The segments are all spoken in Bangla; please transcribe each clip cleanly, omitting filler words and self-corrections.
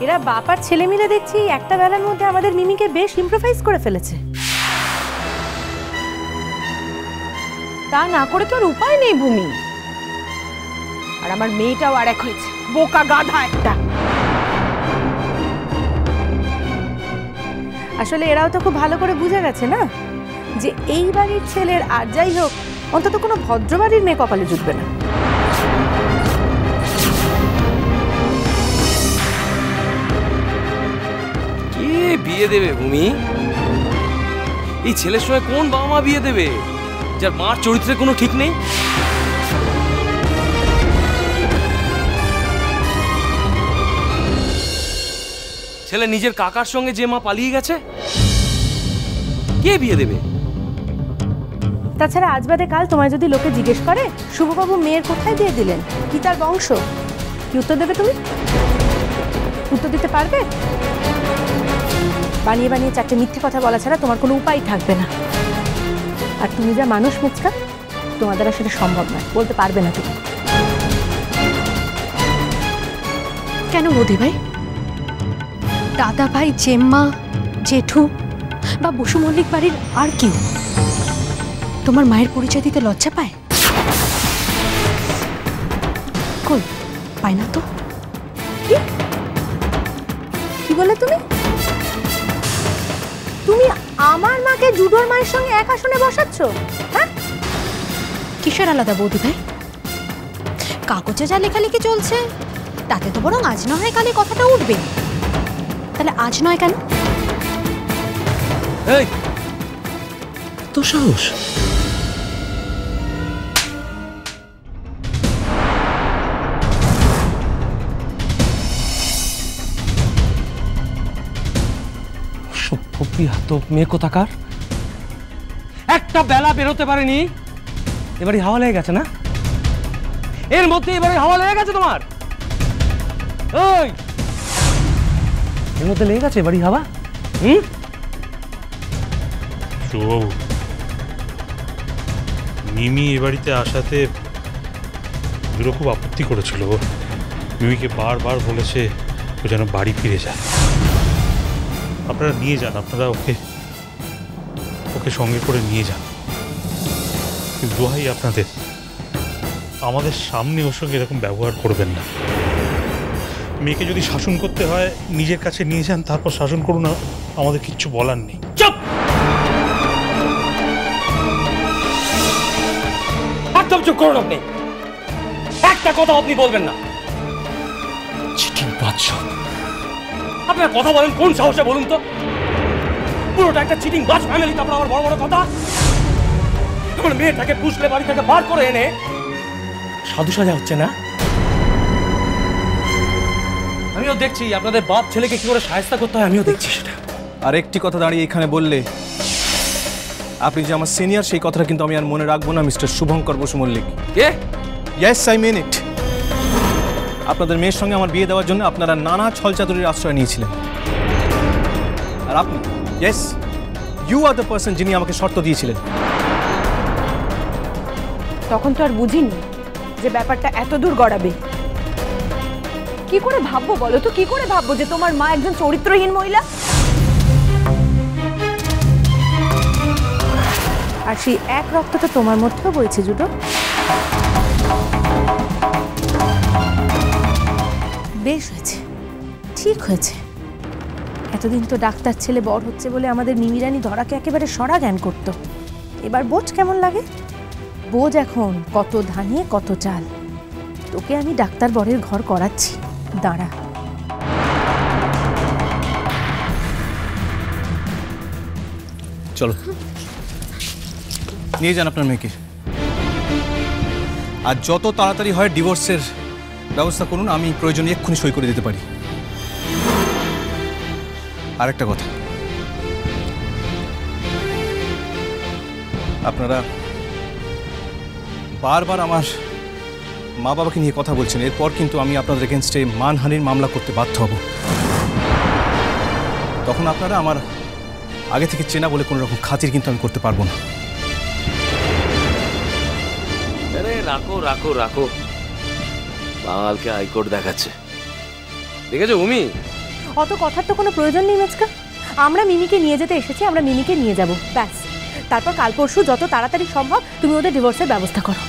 এরা বাপ আর ছেলে মিলে দেখছি একটা বেলার মধ্যে আমাদের মিমিকে বেশ ইমপ্রোভাইজ করে ফেলেছে। তা না করে তো আর উপায় নেই ভূমি। আর আমার মেয়েটাও আর এক হয়েছে, বোকা গাধা একটা। আসলে এরাও তো খুব ভালো করে বুঝে গেছে না যে এই বাড়ির ছেলের আর যাই হোক অন্তত কোনো ভদ্র বাড়ির মেয়ে কপালে জুটবে না। কে বিয়ে দেবে ভূমি? এই ছেলের সঙ্গে কোন বাবা মা বিয়ে দেবে যার মার চরিত্রে কোনো ঠিক নেই? ছেলে নিজের কাকার সঙ্গে যে মা পালিয়ে গেছে, কে বিয়ে দেবে? তাছাড়া আজ বাদে কাল তোমায় যদি লোকে জিজ্ঞেস করে শুভবাবু মেয়ের কোথায় দিয়ে দিলেন, কি তার বংশ, কি উত্তর দেবে তুমি? উত্তর দিতে পারবে? বানিয়ে বানিয়ে চারটে মিথ্যে কথা বলা ছাড়া তোমার কোনো উপায় থাকবে না। আর তুমি যা মানুষ মুচকা, তোমার দ্বারা সেটা সম্ভব নয়, বলতে পারবে না তুমি। কেন বৌদি ভাই? দাদা ভাই, জেম্মা, জেঠু বা বসু মল্লিক বাড়ির আর কেউ তোমার মায়ের পরিচয় দিতে লজ্জা পায়? কই পায় না তো। কি বলে তুমি? তুমি আমার মাকে জুডোর মায়ের সঙ্গে এক আসনে বসাচ্ছ? হ্যাঁ, কিসের আলাদা বৌদি ভাই? কাগজে যা লেখালেখি চলছে তাতে তো বরং আজ না হয় কালে কথাটা উঠবে। তাহলে আজ নয় কেন? এই তো সাহস! মেয়ে কোথাকার, একটা বেলা বেরোতে পারেনি, এবারে হাওয়া লেগে গেছে না? এর মধ্যে এবারে হাওয়া লেগে গেছে তোমার? ওই এর মধ্যে লেগে গেছে এবারে হাওয়া? শুভবাবু, মিমি এ বাড়িতে আসাতে দুটো খুব আপত্তি করেছিল। মিমিকে বারবার বলেছে ও যেন বাড়ি ফিরে যায়। আপনারা নিয়ে যান, আপনারা ওকে সঙ্গে করে নিয়ে যান। কিন্তু দোহাই আপনাদের, আমাদের সামনে ওর সঙ্গে এরকম ব্যবহার করবেন না। মেয়েকে যদি শাসন করতে হয় নিজের কাছে নিয়ে যান, তারপর শাসন করুন, আমাদের কিচ্ছু বলার নেই। চুপ! একদম চুপ করুন আপনি, একটা কথা আপনি বলবেন না। চিঠি বাদশা, আপনারা কথা বলেন কোন সাহসে বলুন তো? পুরোটা একটা চিটিং বাজ ফ্যামিলি, তারপর আমার বড় বড় কথা। আমার মেয়েটাকে পুষলে বাড়ি থেকে বার করে এনে সাধু সাজা হচ্ছে না? আমিও দেখছি আপনাদের বাপ ছেলেকে কি করে সাহায্য করতে হয়, আমিও দেখছি সেটা। আর একটি কথা দাঁড়িয়ে এখানে বললে, আপনি যে আমার সিনিয়র সেই কথাটা কিন্তু আমি আর মনে রাখবো না, মিস্টার শুভঙ্কর বসু মল্লিক। কে? Yes, I mean it. আপনাদের মেয়ের সঙ্গে আমার বিয়ে দেওয়ার জন্য আপনারা নানা ছলচাতুরির আশ্রয় নিয়েছিলেন। আর আপনি, yes, you are the person যিনি আমাকে শর্ত দিয়েছিলেন। তখন তো আর বুঝিনি যে ব্যাপারটা এত দূর গড়াবে। কি করে ভাববো বলো তো, কি করে ভাববো যে তোমার মা একজন চরিত্রহীন মহিলা? আর সেই এক রক্ত তো তোমার মধ্যেও বইছে জুডো। বেশ হয়েছে, ঠিক হয়েছে। এতদিন তো ডাক্তার ছেলে বড় হচ্ছে বলে আমাদের মিমিরানি ধরাকে একেবারে সরা জ্ঞান করত। এবার বোঝ কেমন লাগে? বোঝ এখন কত ধানে কত চাল। তোকে আমি ডাক্তার বরের ঘর করাচ্ছি, দাঁড়া। চলো নিয়ে যান আপনার মেয়েকে। আর যত তাড়াতাড়ি হয় ডিভোর্সের ব্যবস্থা করুন, আমি প্রয়োজনে এক্ষুনি সই করে দিতে পারি। আরেকটা কথা, আপনারা বারবার আমার মা বাবাকে নিয়ে কথা বলছেন, এরপর কিন্তু আমি আপনাদের এগেনস্টে মানহানির মামলা করতে বাধ্য হব। তখন আপনারা আমার আগে থেকে চেনা বলে কোনো রকম খাতির কিন্তু আমি করতে পারবো না। আরে রাখো রাখো রাখো, বাঙালকে হাইকোর্ট দেখাচ্ছে। দেখেছো ভূমি, অত কথার তো কোনো প্রয়োজন নেই মেচকা। আমরা মিমিকে নিয়ে যেতে এসেছি, আমরা মিমিকে নিয়ে যাব, ব্যাস। তারপর কাল পরশু যত তাড়াতাড়ি সম্ভব তুমি ওদের ডিভোর্সের ব্যবস্থা করো।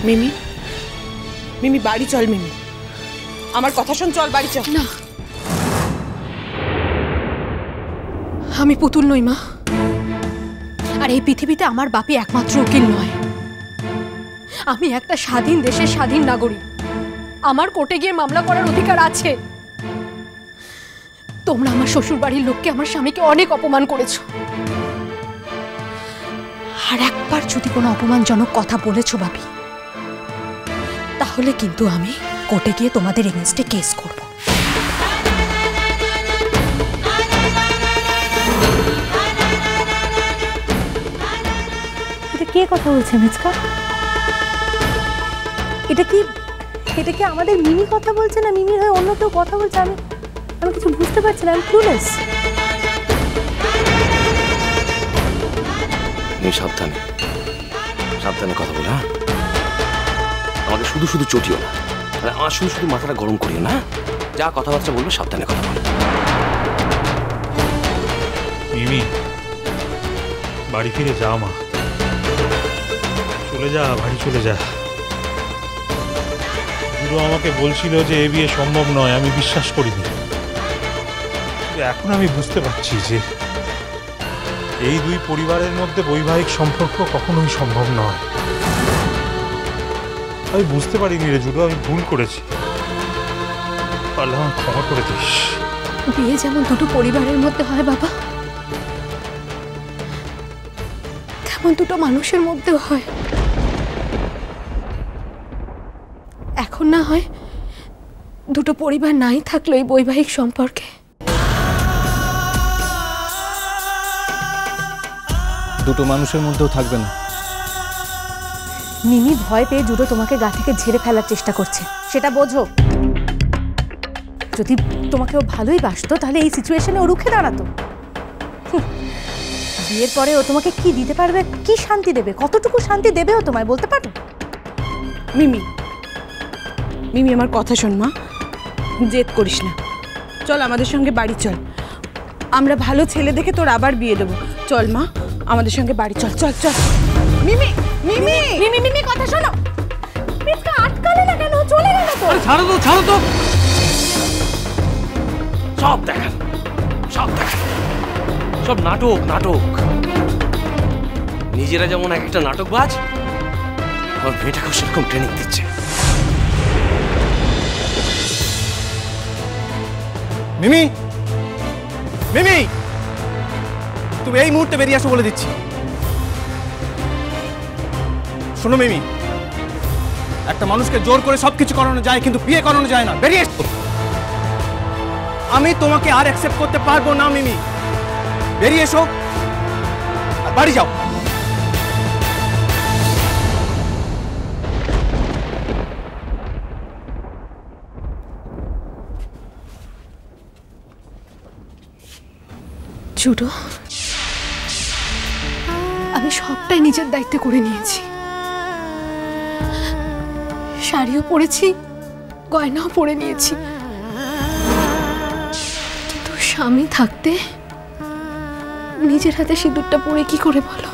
মিমি, মিমি বাড়ি চল। মিমি আমার কথা শোন, চল বাড়ি চল। না, আমি পুতুল নই মা। আর এই পৃথিবীতে আমার বাপি একমাত্র উকিল নয়। আমি একটা স্বাধীন দেশের স্বাধীন নাগরিক। আমার কোর্টে গিয়ে মামলা করার অধিকার আছে। তোমরা আমার শ্বশুর বাড়ির লোককে, আমার স্বামীকে অনেক অপমান করেছো। আর একবার যদি কোনো অপমানজনক কথা বলেছো বাপি, তাহলে কিন্তু আমি কোর্টে গিয়ে তোমাদের এগেইনস্টে কেস করব। এটা কে কথা বলছে মেচকা? এটা কি আমাদের মিমি কথা বলছে, না মিমির হয়ে অন্য কেউ কথা বলছে? আমি কিছু বুঝতে পারছি না, আমি ক্লুলেস। সাবধানে সাবধানে কথা বলে, হ্যাঁ? আমাকে শুধু শুধু চটিও না, মানে আমার শুধু শুধু মাথাটা গরম করিও না। যা কথাবার্তা বলবো সাবধানে কথা বলো। মিমি, বাড়ি ফিরে যা মা, চলে যা, বাড়ি চলে যা। গুরু আমাকে বলছিল যে এ বিয়ে সম্ভব নয়, আমি বিশ্বাস করিনি। এখন আমি বুঝতে পারছি যে এই দুই পরিবারের মধ্যে বৈবাহিক সম্পর্ক কখনোই সম্ভব নয়। আমি বুঝতে পারিনি রে জুডো, আমি ভুল করেছি। পারলে আমার ক্ষমা করে দিস। বিয়ে যেমন দুটো পরিবারের মধ্যে হয় বাবা, তেমন দুটো মানুষের মধ্যেও হয়। এখন না হয় দুটো পরিবার নাই থাকলো এই বৈবাহিক সম্পর্কে। দুটো মানুষের মধ্যেও থাকবে না। মিমি ভয় পেয়ে জুডো তোমাকে গা থেকে ঝেড়ে ফেলার চেষ্টা করছে, সেটা বোঝো। যদি তোমাকে ও ভালোই বাসতো তাহলে এই সিচুয়েশনে ও রুখে দাঁড়াতো। বিয়ের পরে ও তোমাকে কি দিতে পারবে, কি শান্তি দেবে, কতটুকু শান্তি দেবে ও তোমায়, বলতে পারো? মিমি, মিমি আমার কথা শোন মা, জেদ করিস না। চল আমাদের সঙ্গে বাড়ি চল, আমরা ভালো ছেলে দেখে তোর আবার বিয়ে দেবো। চল মা, আমাদের সঙ্গে বাড়ি চল। চল চল। মিমি, মিমি, মিমি, মিমি কথা শোনো। মিথ্যা আটকালে না কেন? চলে গেল তো। ছাড়ো তো, ছাড়ো তো। সব দেখান, সব দেখান, সব নাটক নাটক। নিজেরা যেমন এক একটা নাটকবাজ, আমার মেয়েটাকেও সেরকম ট্রেনিং দিচ্ছে। মিমি, মিমি, তুমি এই মুহূর্তে বেরিয়ে আসো বলে দিচ্ছি। শোনো মিমি, একটা মানুষকে জোর করে সবকিছু করানো যায়, কিন্তু বিয়ে করানো যায় না। বেরিয়ে এসো। আমি তোমাকে আর অ্যাকসেপ্ট করতে পারবো না মিমি। বেরিয়ে এসো আর বাড়ি যাও। জুডো, আমি সবটাই নিজের দায়িত্বে করে নিয়েছি। শাড়িও পরেছি, গয়নাও পরে নিয়েছি, কিন্তু স্বামী থাকতে নিজের হাতে সিঁদুরটা পরে কি করে বলো?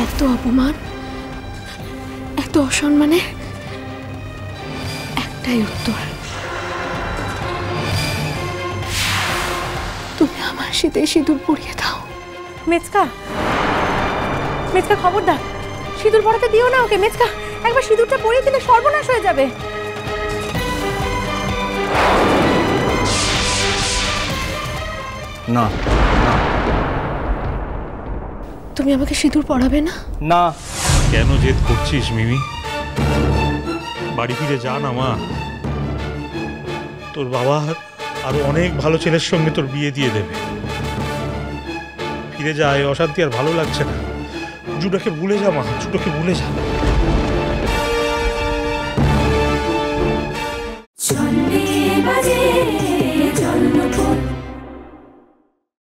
এত অপমান, এত অসম্মানের একটাই উত্তর, তুমি আমার শীতে সিঁদুর পরিয়ে দাও। মেচকা, মেচকা খবরদার, সিঁদুর পরাতে দিও না ওকে। মেচকা, একবার সিঁদুরটা পরিয়ে দিলে সর্বনাশ হয়ে যাবে। না, তুমি আমাকে সিঁদুর পরাবে না? না। কেন জেদ করছিস মিমি? বাড়ি ফিরে যা না মা। তোর বাবা আরো অনেক ভালো ছেলের সঙ্গে তোর বিয়ে দিয়ে দেবে। ফিরে যা, এই অশান্তি আর ভালো লাগছে না। জুডোকে ভুলে যা মা, জুডোকে ভুলে যা।